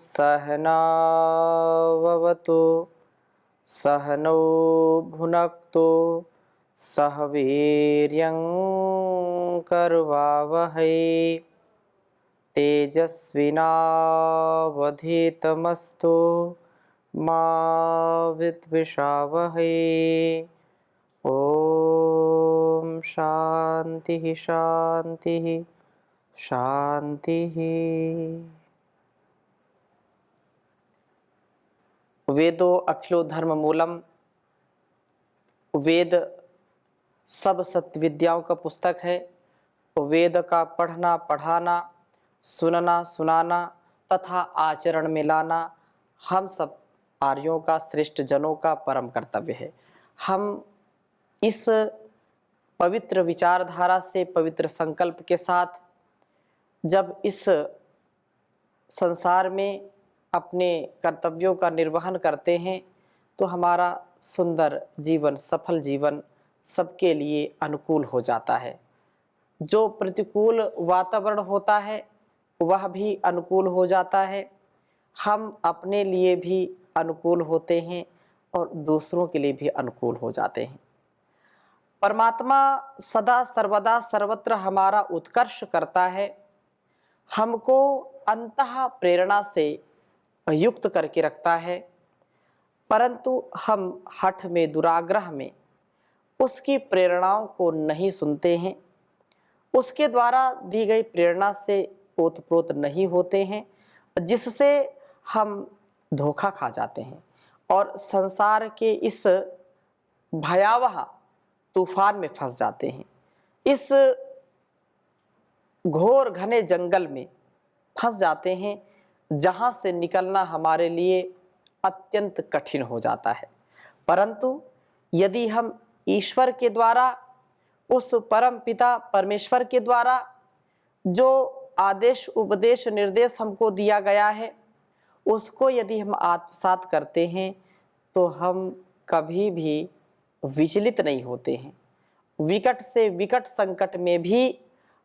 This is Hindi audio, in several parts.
सहनाववतु सहनौ भुनक्तु सह वीर्यं करवावहै तेजस्विनावधीतमस्तु मा विद्विषावहै। ओम शांति शांति शांति। वेदो अखिलो धर्म मूलम। वेद सब सत्य विद्याओं का पुस्तक है। वेद का पढ़ना पढ़ाना, सुनना सुनाना तथा आचरण में लाना हम सब आर्यों का, श्रेष्ठ जनों का परम कर्तव्य है। हम इस पवित्र विचारधारा से, पवित्र संकल्प के साथ जब इस संसार में अपने कर्तव्यों का निर्वहन करते हैं तो हमारा सुंदर जीवन, सफल जीवन सबके लिए अनुकूल हो जाता है। जो प्रतिकूल वातावरण होता है वह भी अनुकूल हो जाता है। हम अपने लिए भी अनुकूल होते हैं और दूसरों के लिए भी अनुकूल हो जाते हैं। परमात्मा सदा सर्वदा सर्वत्र हमारा उत्कर्ष करता है, हमको अंतः प्रेरणा से युक्त करके रखता है, परंतु हम हठ में, दुराग्रह में उसकी प्रेरणाओं को नहीं सुनते हैं, उसके द्वारा दी गई प्रेरणा से ओतप्रोत नहीं होते हैं, जिससे हम धोखा खा जाते हैं और संसार के इस भयावह तूफान में फंस जाते हैं। इस घोर घने जंगल में फंस जाते हैं जहाँ से निकलना हमारे लिए अत्यंत कठिन हो जाता है। परंतु यदि हम ईश्वर के द्वारा, उस परम पिता परमेश्वर के द्वारा जो आदेश, उपदेश, निर्देश हमको दिया गया है उसको यदि हम आत्मसात करते हैं तो हम कभी भी विचलित नहीं होते हैं। विकट से विकट संकट में भी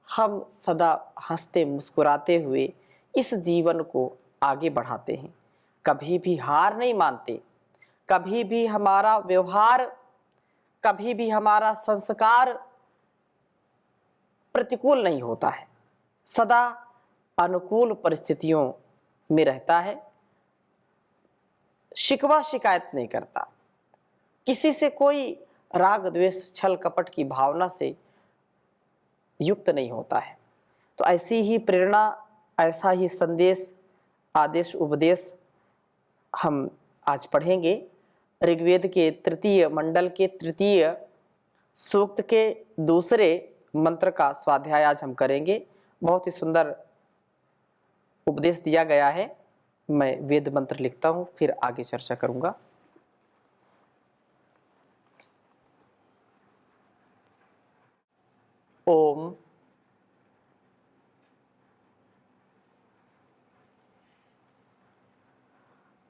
हम सदा हंसते मुस्कुराते हुए इस जीवन को आगे बढ़ाते हैं, कभी भी हार नहीं मानते। कभी भी हमारा व्यवहार, कभी भी हमारा संस्कार प्रतिकूल नहीं होता है, सदा अनुकूल परिस्थितियों में रहता है। शिकवा शिकायत नहीं करता, किसी से कोई राग द्वेष छल कपट की भावना से युक्त नहीं होता है। तो ऐसी ही प्रेरणा, ऐसा ही संदेश, आदेश, उपदेश हम आज पढ़ेंगे। ऋग्वेद के तृतीय मंडल के तृतीय सूक्त के दूसरे मंत्र का स्वाध्याय आज हम करेंगे। बहुत ही सुंदर उपदेश दिया गया है। मैं वेद मंत्र लिखता हूँ, फिर आगे चर्चा करूंगा। ओम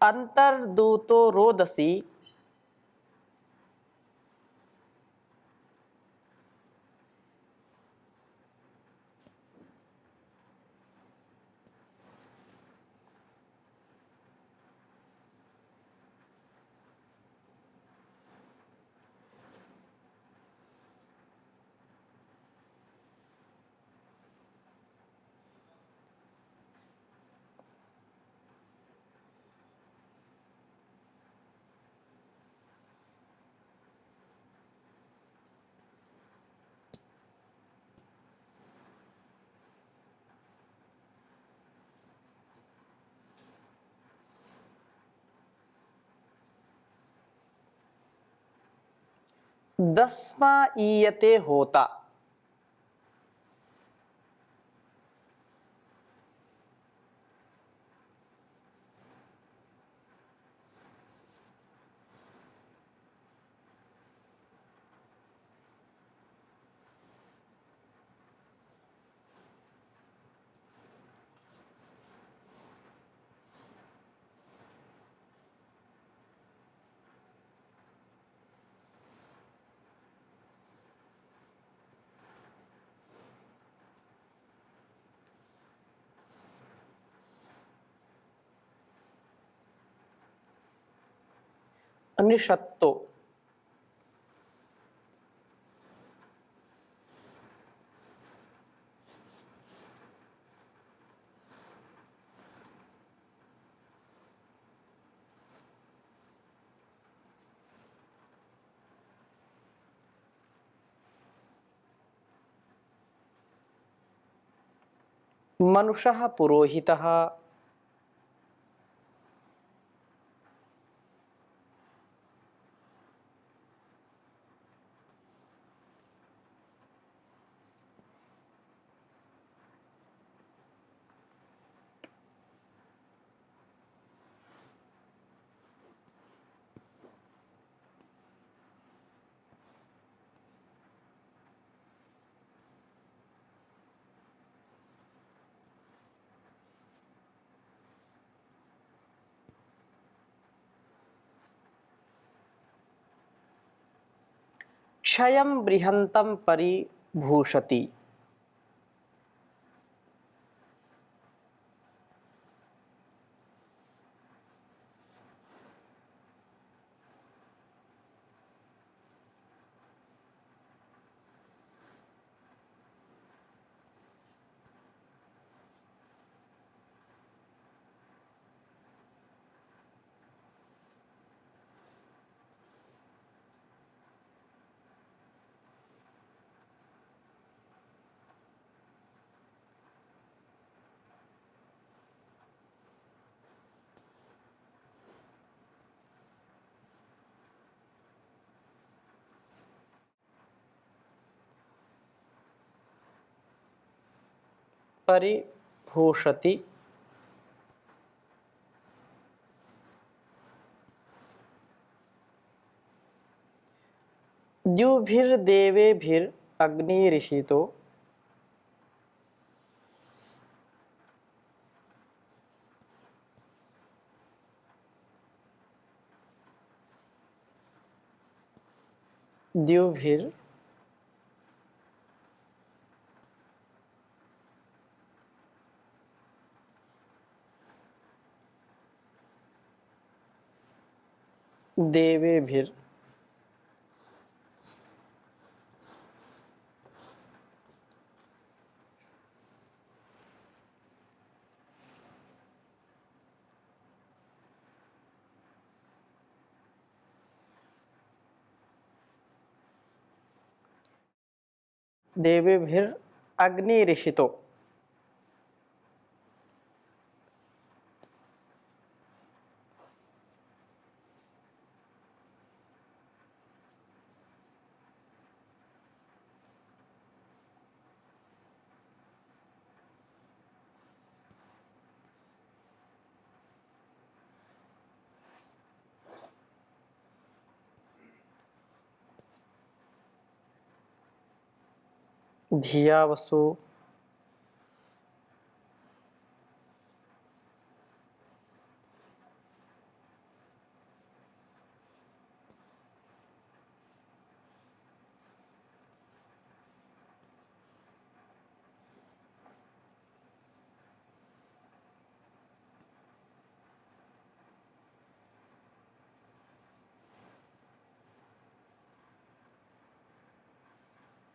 अंतर्दूतो रोदसी दस्मा ईयते होता। निषत्तो। मनुषः पुरोहितः। क्षयं बृहन्तं परिभूषति। परिभूषति। द्युभिर्देवेभिरग्निरिषितो। द्युभिर देवेभिर देवेभिर अग्निरिषितो। धिया वसु।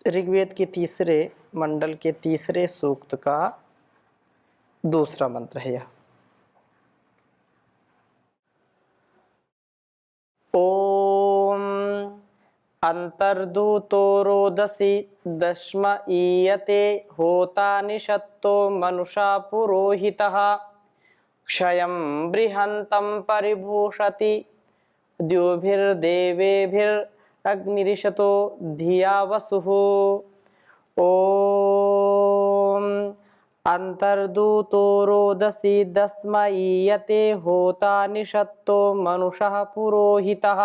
ऋग्वेद के तीसरे मंडल के तीसरे सूक्त का दूसरा मंत्र है यह। ओम अंतर्दूतो रोदसी दश्म ईयते होता निषत्तो मनुषा पुरोहितः क्षयं बृहन्तं परिभूषति द्युभिर्देवेभिरग्निरिषतो धिया वसुः। ओम अंतर्दूतो रोदसी दस्म ईयते होता निषत्तो मनुषः पुरोहितः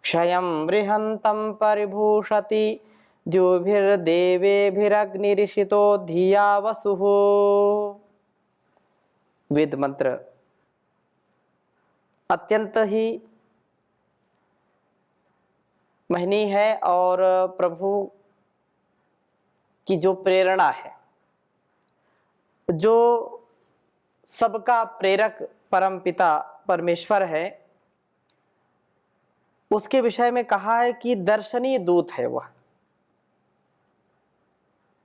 क्षयं बृहन्तं परिभूषति द्युभिर्देवेभिरग्निरिषितो धिया वसुः। वेद मंत्र अत्यंत ही महनीय है और प्रभु की जो प्रेरणा है, जो सबका प्रेरक परमपिता परमेश्वर है, उसके विषय में कहा है कि दर्शनीय दूत है वह,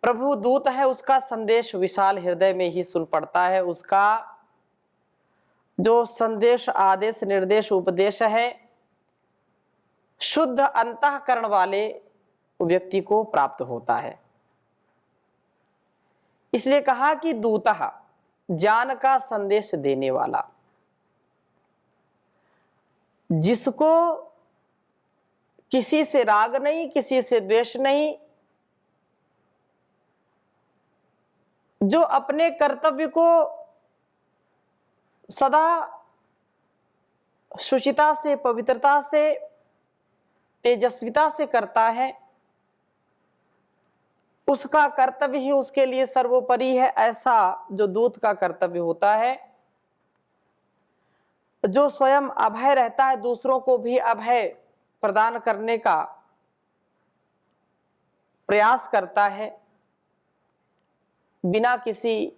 प्रभु दूत है, उसका संदेश विशाल हृदय में ही सुन पड़ता है। उसका जो संदेश, आदेश, निर्देश, उपदेश है, शुद्ध अंतःकरण वाले व्यक्ति को प्राप्त होता है। इसलिए कहा कि दूतः, ज्ञान का संदेश देने वाला, जिसको किसी से राग नहीं, किसी से द्वेष नहीं, जो अपने कर्तव्य को सदा शुचिता से, पवित्रता से, तेजस्विता से करता है, उसका कर्तव्य ही उसके लिए सर्वोपरि है। ऐसा जो दूत का कर्तव्य होता है, जो स्वयं अभय रहता है, दूसरों को भी अभय प्रदान करने का प्रयास करता है, बिना किसी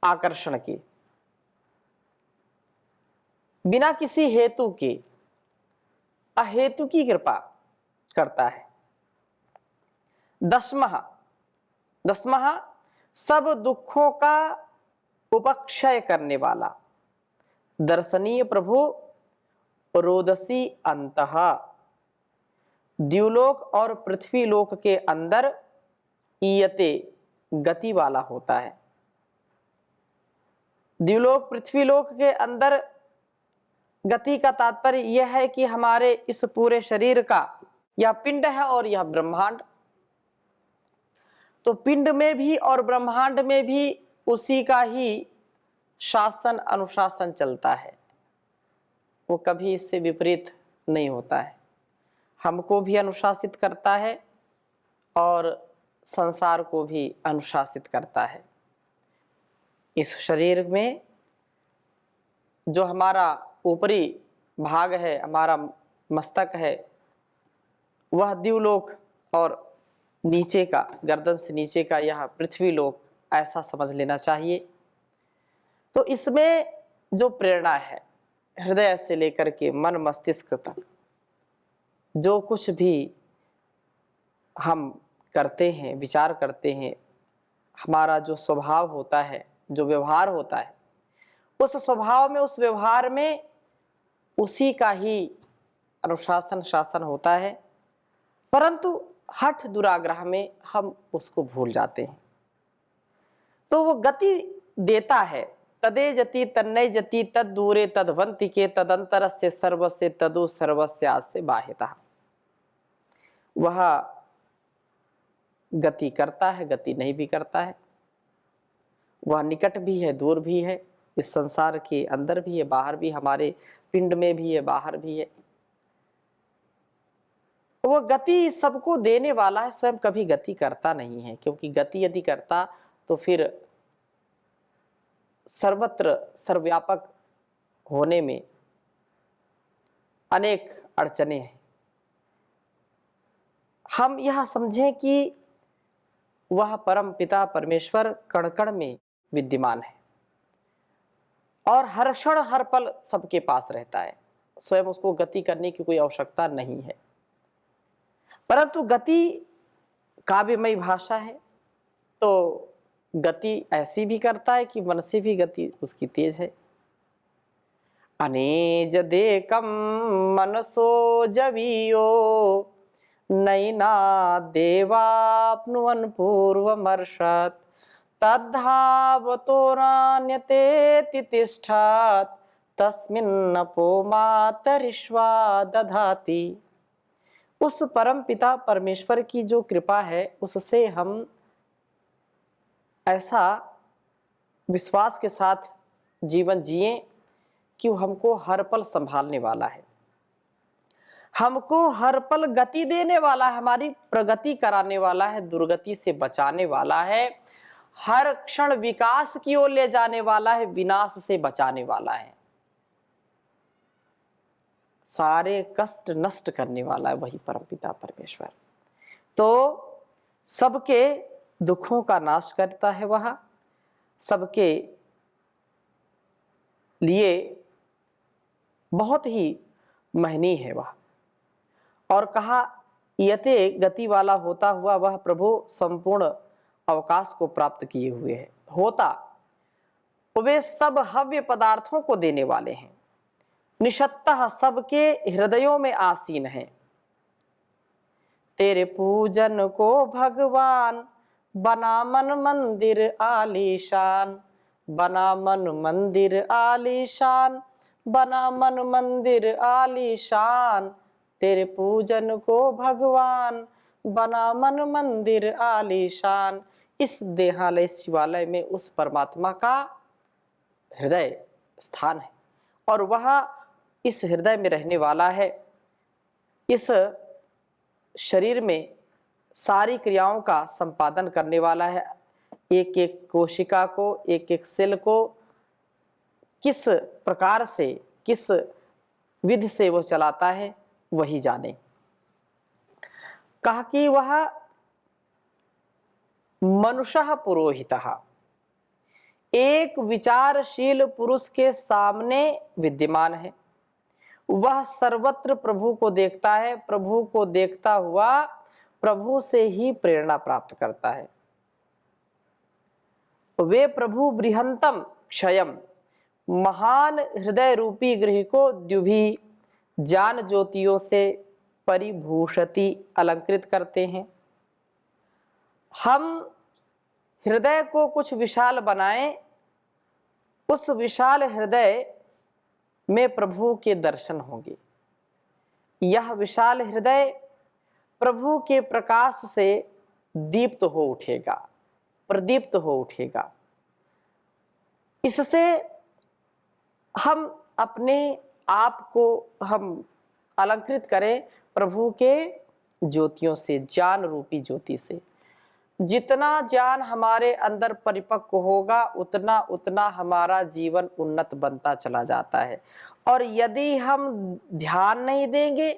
आकर्षण के, बिना किसी हेतु के, अहेतु की कृपा करता है। दसमः सब दुखों का उपक्षय करने वाला, दर्शनीय प्रभु रोदसी अंतः, द्युलोक और पृथ्वी लोक के अंदर ईयते गति वाला होता है। द्युलोक पृथ्वीलोक के अंदर गति का तात्पर्य यह है कि हमारे इस पूरे शरीर का यह पिंड है और यह ब्रह्मांड, तो पिंड में भी और ब्रह्मांड में भी उसी का ही शासन अनुशासन चलता है, वो कभी इससे विपरीत नहीं होता है। हमको भी अनुशासित करता है और संसार को भी अनुशासित करता है। इस शरीर में जो हमारा ऊपरी भाग है, हमारा मस्तक है, वह द्युलोक और नीचे का, गर्दन से नीचे का यह पृथ्वी लोक, ऐसा समझ लेना चाहिए। तो इसमें जो प्रेरणा है, हृदय से लेकर के मन मस्तिष्क तक जो कुछ भी हम करते हैं, विचार करते हैं, हमारा जो स्वभाव होता है, जो व्यवहार होता है, उस स्वभाव में, उस व्यवहार में उसी का ही अनुशासन शासन होता है, परंतु हठ दुराग्रह में हम उसको भूल जाते हैं। तो वो गति देता है, तदे जति तन्नय जति तद दूरे तदवंति के तदंतरस्य सर्वस्य तदु सर्वस्यास्य बाह्यतः। वह गति करता है, गति नहीं भी करता है, वह निकट भी है, दूर भी है, इस संसार के अंदर भी है, बाहर भी, हमारे पिंड में भी है, बाहर भी है। वो गति सबको देने वाला है, स्वयं कभी गति करता नहीं है, क्योंकि गति यदि करता तो फिर सर्वत्र सर्वव्यापक होने में अनेक अड़चने हैं। हम यह समझें कि वह परम पिता परमेश्वर कण कण में विद्यमान है और हर क्षण हर पल सबके पास रहता है, स्वयं उसको गति करने की कोई आवश्यकता नहीं है। परंतु गति काव्यमयी भाषा है, तो गति ऐसी भी करता है कि मन से भी गति उसकी तेज है। अनेज देकम मनसो जवियो नैना देवाप्नुवन् पूर्वमर्षत् तद्धावतो नान्यते तिष्ठत् तस्मिन्नपो मातरिश्वा दधाति। उस परम पिता परमेश्वर की जो कृपा है, उससे हम ऐसा विश्वास के साथ जीवन जिए कि वो हमको हर पल संभालने वाला है, हमको हर पल गति देने वाला है, हमारी प्रगति कराने वाला है, दुर्गति से बचाने वाला है, हर क्षण विकास की ओर ले जाने वाला है, विनाश से बचाने वाला है, सारे कष्ट नष्ट करने वाला है वही परमपिता परमेश्वर। तो सबके दुखों का नाश करता है, वह सबके लिए बहुत ही महनीय है वह। और कहा यते गति वाला होता हुआ वह प्रभु संपूर्ण अवकाश को प्राप्त किए हुए है। होता वे सब हव्य पदार्थों को देने वाले हैं, निशत्तः सबके हृदयों में आसीन हैं। तेरे पूजन को भगवान बना मन मंदिर आलीशान, बना मन मंदिर आलीशान, बना मन मंदिर आलीशान। तेरे पूजन को भगवान बना मन मंदिर आलीशान। इस देहालय शिवालय में उस परमात्मा का हृदय स्थान है और वह इस हृदय में रहने वाला है। इस शरीर में सारी क्रियाओं का संपादन करने वाला है। एक एक कोशिका को, एक एक सेल को किस प्रकार से, किस विधि से वह चलाता है वही जाने। कहा कि वह मनुष्यः पुरोहितः, एक विचारशील पुरुष के सामने विद्यमान है। वह सर्वत्र प्रभु को देखता है, प्रभु को देखता हुआ प्रभु से ही प्रेरणा प्राप्त करता है। वे प्रभु बृहंतम क्षयम, महान हृदय रूपी गृह को द्युभि ज्ञान ज्योतियों से परिभूषति अलंकृत करते हैं। हम हृदय को कुछ विशाल बनाएं, उस विशाल हृदय में प्रभु के दर्शन होंगे। यह विशाल हृदय प्रभु के प्रकाश से दीप्त हो उठेगा, प्रदीप्त हो उठेगा। इससे हम अपने आप को हम अलंकृत करें प्रभु के ज्योतियों से, ज्ञान रूपी ज्योति से। जितना ज्ञान हमारे अंदर परिपक्व होगा उतना उतना हमारा जीवन उन्नत बनता चला जाता है। और यदि हम ध्यान नहीं देंगे,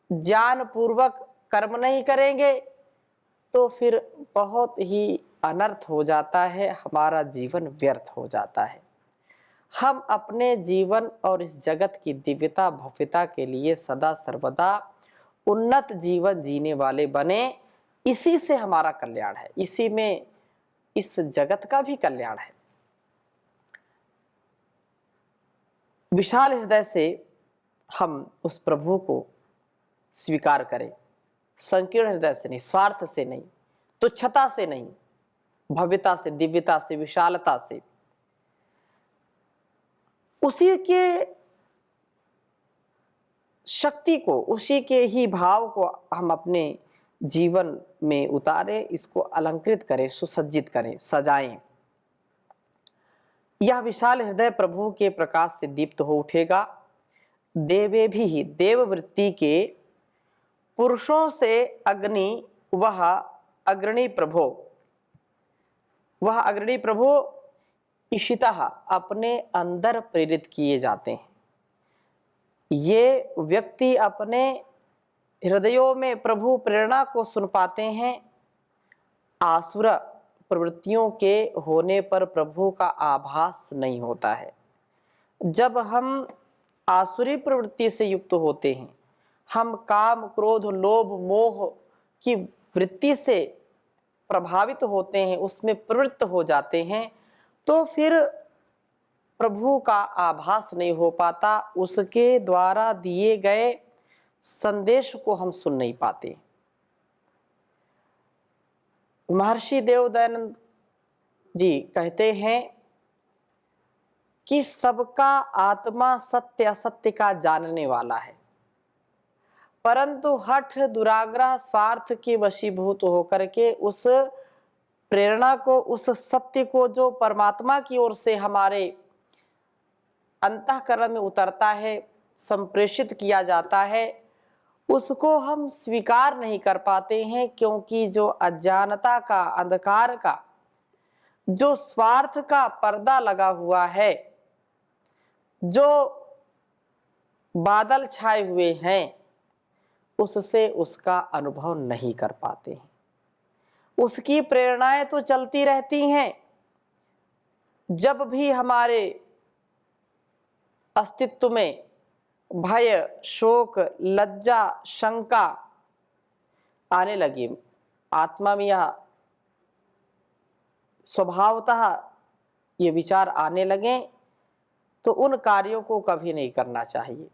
ज्ञान पूर्वक कर्म नहीं करेंगे, तो फिर बहुत ही अनर्थ हो जाता है, हमारा जीवन व्यर्थ हो जाता है। हम अपने जीवन और इस जगत की दिव्यता भव्यता के लिए सदा सर्वदा उन्नत जीवन जीने वाले बने। इसी से हमारा कल्याण है, इसी में इस जगत का भी कल्याण है। विशाल हृदय से हम उस प्रभु को स्वीकार करें, संकीर्ण हृदय से नहीं, स्वार्थ से नहीं, तुच्छता से नहीं, भव्यता से, दिव्यता से, विशालता से। उसी के शक्ति को, उसी के ही भाव को हम अपने जीवन में उतारें, इसको अलंकृत करें, सुसज्जित करें, सजाएं। यह विशाल हृदय प्रभु के प्रकाश से दीप्त हो उठेगा। देवे भी देववृत्ति के पुरुषों से अग्नि, वह अग्रणी प्रभो, वह अग्रणी प्रभो ईशितः अपने अंदर प्रेरित किए जाते हैं। ये व्यक्ति अपने हृदयों में प्रभु प्रेरणा को सुन पाते हैं। आसुर प्रवृत्तियों के होने पर प्रभु का आभास नहीं होता है। जब हम आसुरी प्रवृत्ति से युक्त होते हैं, हम काम, क्रोध, लोभ, मोह की वृत्ति से प्रभावित होते हैं, उसमें प्रवृत्त हो जाते हैं, तो फिर प्रभु का आभास नहीं हो पाता, उसके द्वारा दिए गए संदेश को हम सुन नहीं पाते। महर्षि देव दयानंद जी कहते हैं कि सबका आत्मा सत्य असत्य का जानने वाला है, परंतु हठ, दुराग्रह, स्वार्थ के वशीभूत होकर के उस प्रेरणा को, उस सत्य को जो परमात्मा की ओर से हमारे अंतःकरण में उतरता है, संप्रेषित किया जाता है, उसको हम स्वीकार नहीं कर पाते हैं। क्योंकि जो अज्ञानता का, अंधकार का, जो स्वार्थ का पर्दा लगा हुआ है, जो बादल छाए हुए हैं, उससे उसका अनुभव नहीं कर पाते हैं। उसकी प्रेरणाएं तो चलती रहती हैं। जब भी हमारे अस्तित्व में भय, शोक, लज्जा, शंका आने लगी, आत्मा में यह स्वभावतः ये विचार आने लगे, तो उन कार्यों को कभी नहीं करना चाहिए,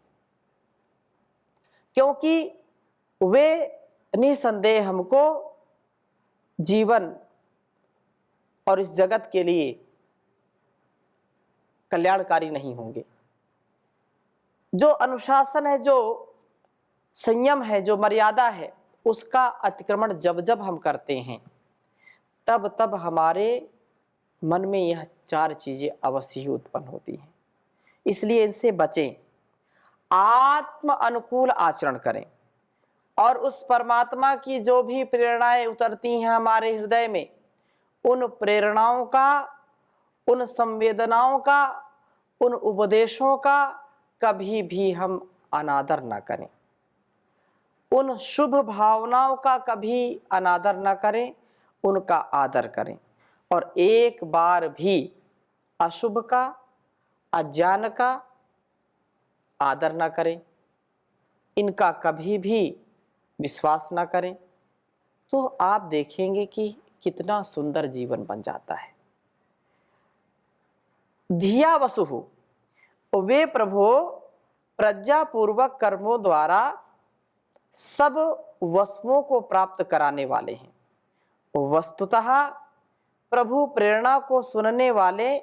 क्योंकि वे निसंदेह हमको जीवन और इस जगत के लिए कल्याणकारी नहीं होंगे। जो अनुशासन है, जो संयम है, जो मर्यादा है, उसका अतिक्रमण जब जब हम करते हैं तब तब हमारे मन में यह चार चीजें अवश्य ही उत्पन्न होती हैं। इसलिए इनसे बचें, आत्म अनुकूल आचरण करें और उस परमात्मा की जो भी प्रेरणाएं उतरती हैं हमारे हृदय में, उन प्रेरणाओं का, उन संवेदनाओं का, उन उपदेशों का कभी भी हम अनादर ना करें, उन शुभ भावनाओं का कभी अनादर ना करें, उनका आदर करें और एक बार भी अशुभ का, अज्ञान का आदर ना करें, इनका कभी भी विश्वास ना करें, तो आप देखेंगे कि कितना सुंदर जीवन बन जाता है। धिया वसुहु, वे प्रभु प्रज्ञापूर्वक कर्मों द्वारा सब वस्तुओं को प्राप्त कराने वाले हैं। वस्तुतः प्रभु प्रेरणा को सुनने वाले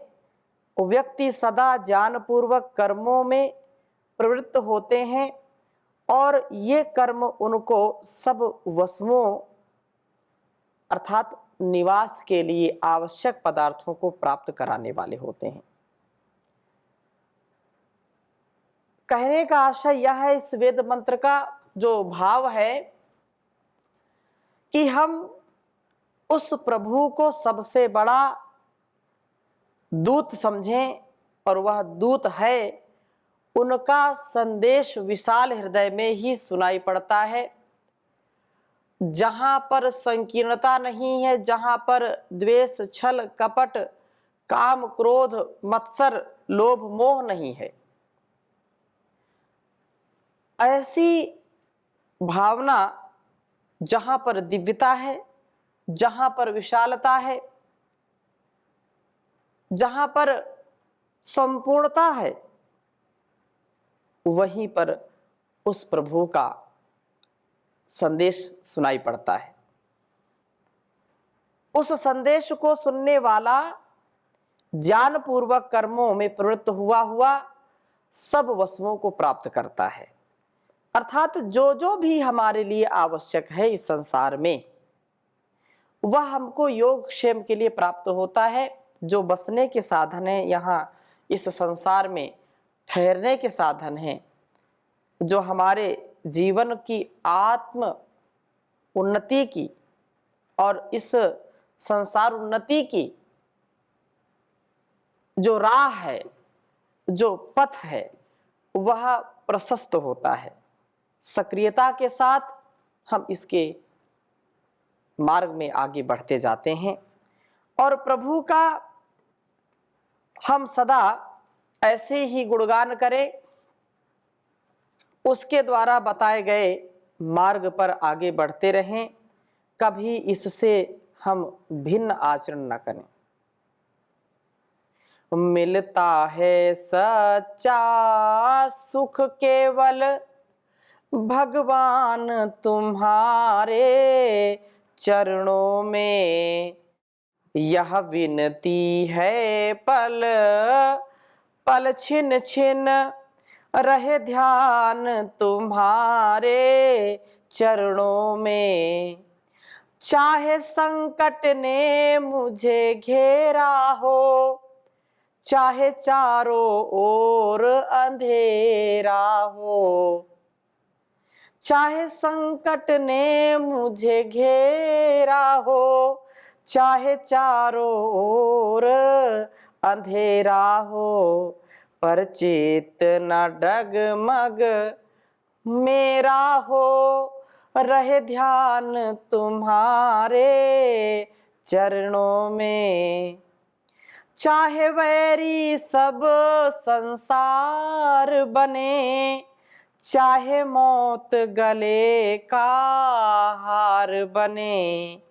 व्यक्ति सदा ज्ञानपूर्वक कर्मों में प्रवृत्त होते हैं और ये कर्म उनको सब वस्तुओं अर्थात निवास के लिए आवश्यक पदार्थों को प्राप्त कराने वाले होते हैं। कहने का आशय यह है, इस वेद मंत्र का जो भाव है कि हम उस प्रभु को सबसे बड़ा दूत समझें और वह दूत है, उनका संदेश विशाल हृदय में ही सुनाई पड़ता है। जहां पर संकीर्णता नहीं है, जहां पर द्वेष, छल, कपट, काम, क्रोध, मत्सर, लोभ, मोह नहीं है, ऐसी भावना जहां पर दिव्यता है, जहां पर विशालता है, जहां पर संपूर्णता है, वहीं पर उस प्रभु का संदेश सुनाई पड़ता है। उस संदेश को सुनने वाला ज्ञानपूर्वक कर्मों में प्रवृत्त हुआ सब वस्तुओं को प्राप्त करता है। अर्थात जो जो भी हमारे लिए आवश्यक है इस संसार में, वह हमको योग क्षेम के लिए प्राप्त होता है। जो बसने के साधन है, यहाँ इस संसार में ठहरने के साधन हैं, जो हमारे जीवन की आत्म उन्नति की और इस संसार उन्नति की जो राह है, जो पथ है, वह प्रशस्त होता है। सक्रियता के साथ हम इसके मार्ग में आगे बढ़ते जाते हैं और प्रभु का हम सदा ऐसे ही गुणगान करें, उसके द्वारा बताए गए मार्ग पर आगे बढ़ते रहें, कभी इससे हम भिन्न आचरण न करें। मिलता है सच्चा सुख केवल भगवान तुम्हारे चरणों में, यह विनती है पल पल छिन छिन रहे ध्यान तुम्हारे चरणों में। चाहे संकट ने मुझे घेरा हो, चाहे चारों ओर अंधेरा हो, चाहे संकट ने मुझे घेरा हो, चाहे चारों ओर अंधेरा हो, पर चेत न डगमग मेरा हो, रहे ध्यान तुम्हारे चरणों में। चाहे वैरी सब संसार बने, चाहे मौत गले का हार बने,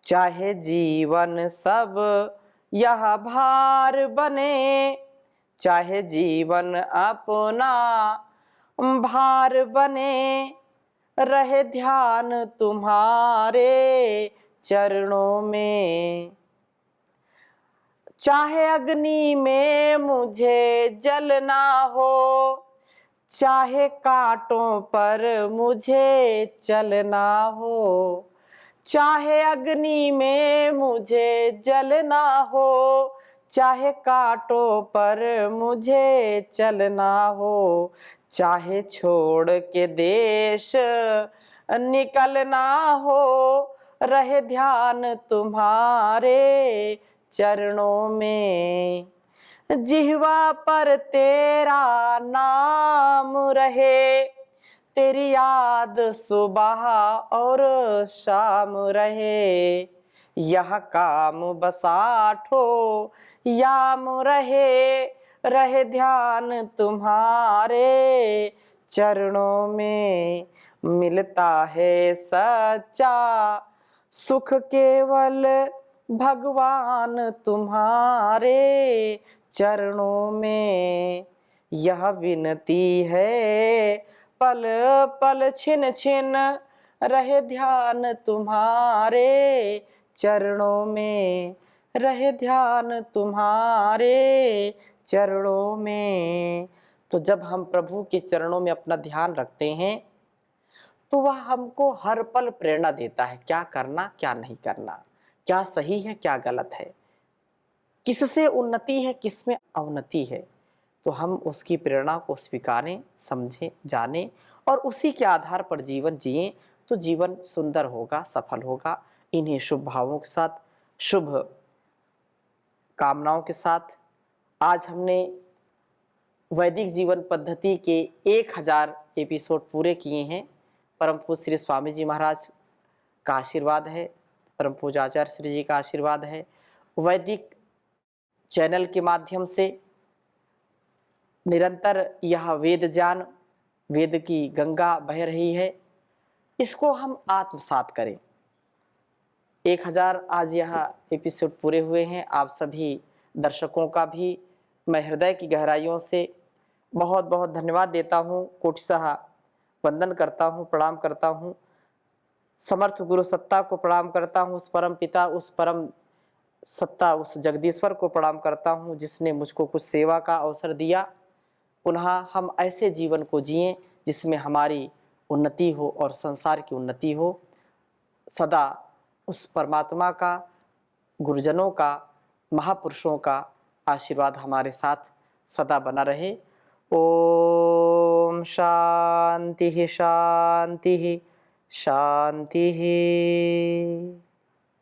चाहे जीवन सब यह भार बने, चाहे जीवन अपना भार बने, रहे ध्यान तुम्हारे चरणों में। चाहे अग्नि में मुझे जलना हो, चाहे कांटों पर मुझे चलना हो, चाहे अग्नि में मुझे जलना हो, चाहे कांटों पर मुझे चलना हो, चाहे छोड़ के देश निकलना हो, रहे ध्यान तुम्हारे चरणों में। जिह्वा पर तेरा नाम रहे, तेरी याद सुबह और शाम रहे, यह काम बस आठों याम रहे, रहे ध्यान तुम्हारे चरणों में। मिलता है सच्चा सुख केवल भगवान तुम्हारे चरणों में। यह विनती है पल पल छिन छिन, रहे ध्यान तुम्हारे चरणों में, रहे ध्यान तुम्हारे चरणों में। तो जब हम प्रभु के चरणों में अपना ध्यान रखते हैं तो वह हमको हर पल प्रेरणा देता है, क्या करना क्या नहीं करना, क्या सही है क्या गलत है, किससे उन्नति है किसमें अवनति है। तो हम उसकी प्रेरणा को स्वीकारें, समझें, जानें और उसी के आधार पर जीवन जिएं तो जीवन सुंदर होगा, सफल होगा। इन्हीं शुभ भावों के साथ, शुभ कामनाओं के साथ आज हमने वैदिक जीवन पद्धति के 1000 एपिसोड पूरे किए हैं। परम पूज्य श्री स्वामी जी महाराज का आशीर्वाद है, परम पूज्य आचार्य श्री जी का आशीर्वाद है। वैदिक चैनल के माध्यम से निरंतर यह वेद ज्ञान, वेद की गंगा बह रही है, इसको हम आत्मसात करें। 1000 आज यह एपिसोड पूरे हुए हैं। आप सभी दर्शकों का भी मैं हृदय की गहराइयों से बहुत बहुत धन्यवाद देता हूँ, कोटिशः वंदन करता हूँ, प्रणाम करता हूँ। समर्थ गुरु सत्ता को प्रणाम करता हूँ, उस परम पिता, उस परम सत्ता, उस जगदीश्वर को प्रणाम करता हूँ जिसने मुझको कुछ सेवा का अवसर दिया। पुनः हम ऐसे जीवन को जिएं जिसमें हमारी उन्नति हो और संसार की उन्नति हो। सदा उस परमात्मा का, गुरुजनों का, महापुरुषों का आशीर्वाद हमारे साथ सदा बना रहे। ओम शांति शांति शांति।